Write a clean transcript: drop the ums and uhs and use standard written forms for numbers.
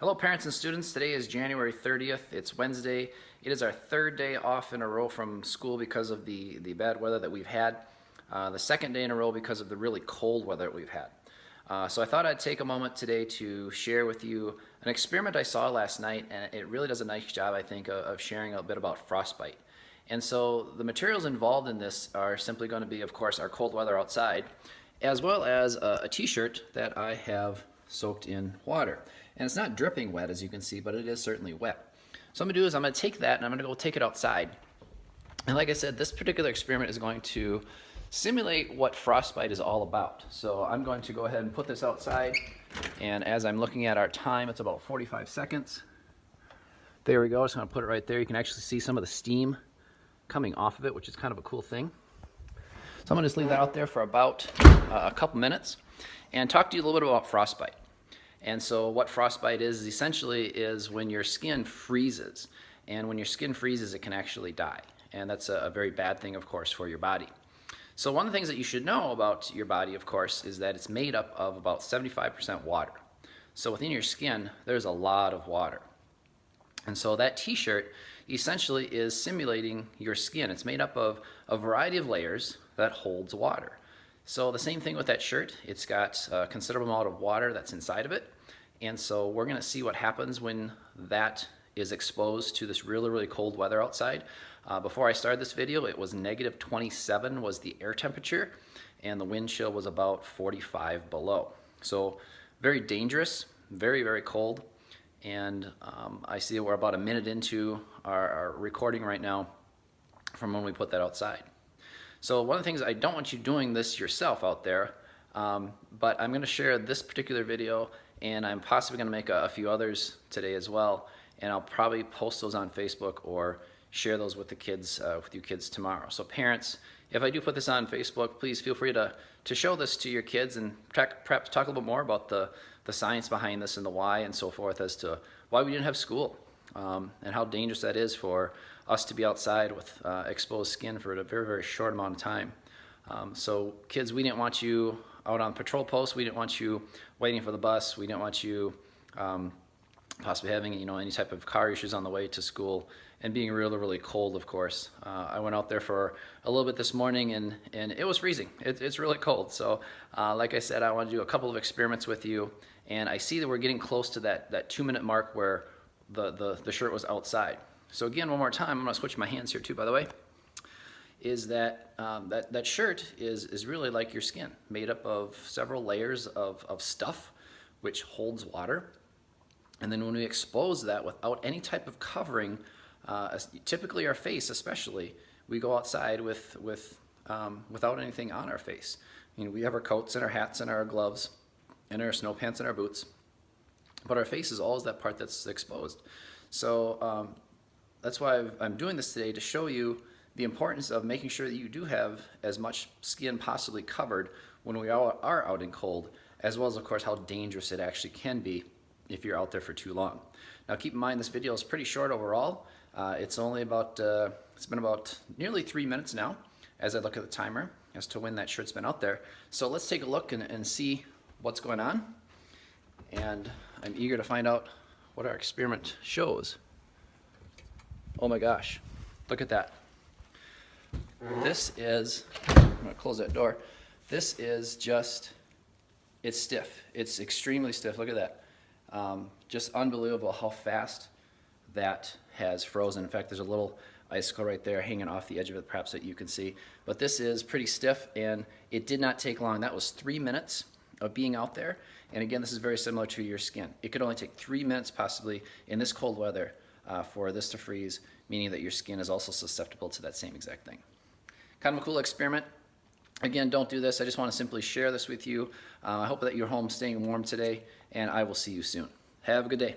Hello parents and students, today is January 30th, it's Wednesday. It is our third day off in a row from school because of the bad weather that we've had. The second day in a row because of the really cold weather that we've had. So I thought I'd take a moment today to share with you an experiment I saw last night, and it really does a nice job, I think, of sharing a bit about frostbite. And so the materials involved in this are simply going to be, of course, our cold weather outside, as well as a t-shirt that I have soaked in water. And it's not dripping wet, as you can see, but it is certainly wet. So what I'm going to do is I'm going to take that and I'm going to go take it outside. And like I said, this particular experiment is going to simulate what frostbite is all about. So I'm going to go ahead and put this outside, and as I'm looking at our time, it's about 45 seconds. There we go, I'm just going to put it right there. You can actually see some of the steam coming off of it, which is kind of a cool thing. So I'm going to just leave that out there for about a couple minutes and talk to you a little bit about frostbite. And so what frostbite is essentially is when your skin freezes. And when your skin freezes, it can actually die. And that's a very bad thing, of course, for your body. So one of the things that you should know about your body, of course, is that it's made up of about 75% water. So within your skin, there's a lot of water. And so that t-shirt essentially is simulating your skin. It's made up of a variety of layers that holds water. So the same thing with that shirt. It's got a considerable amount of water that's inside of it. And so we're going to see what happens when that is exposed to this really, really cold weather outside. Before I started this video, it was negative 27 was the air temperature, and the wind chill was about 45 below. So very dangerous, very, very cold. And I see we're about a minute into our recording right now from when we put that outside. So one of the things, I don't want you doing this yourself out there, but I'm going to share this particular video, and I'm possibly going to make a few others today as well, and I'll probably post those on Facebook or share those with the kids, with you kids tomorrow. So parents, if I do put this on Facebook, please feel free to show this to your kids and perhaps talk a little bit more about the science behind this and the why and so forth as to why we didn't have school, and how dangerous that is for us to be outside with exposed skin for a very, very short amount of time. So kids, we didn't want you out on patrol posts. We didn't want you waiting for the bus. We didn't want you possibly having any type of car issues on the way to school and being really, really cold, of course. I went out there for a little bit this morning, and it was freezing. It's really cold. So like I said, I want to do a couple of experiments with you, and I see that we're getting close to that 2-minute mark where the shirt was outside. So again, one more time, I'm going to switch my hands here too, by the way, is that that shirt is really like your skin, made up of several layers of stuff which holds water. And then when we expose that without any type of covering, typically our face especially, we go outside without anything on our face. We have our coats and our hats and our gloves and our snow pants and our boots, but our face is always that part that's exposed. So that's why I'm doing this today, to show you the importance of making sure that you do have as much skin possibly covered when we are out in cold, as well as, of course, how dangerous it actually can be if you're out there for too long. Now keep in mind, this video is pretty short overall. It's only about, it's been about nearly 3 minutes now as I look at the timer as to when that shirt's been out there. So let's take a look and see what's going on. And I'm eager to find out what our experiment shows. Oh my gosh, look at that. This is, I'm going to close that door. This is just, it's stiff. It's extremely stiff. Look at that. Just unbelievable how fast that has frozen. In fact, there's a little icicle right there hanging off the edge of it, perhaps, that you can see. But this is pretty stiff, and it did not take long. That was 3 minutes of being out there. And again, this is very similar to your skin. It could only take 3 minutes possibly in this cold weather for this to freeze, meaning that your skin is also susceptible to that same exact thing. Kind of a cool experiment. Again, don't do this. I just want to simply share this with you. I hope that you're home staying warm today, and I will see you soon. Have a good day.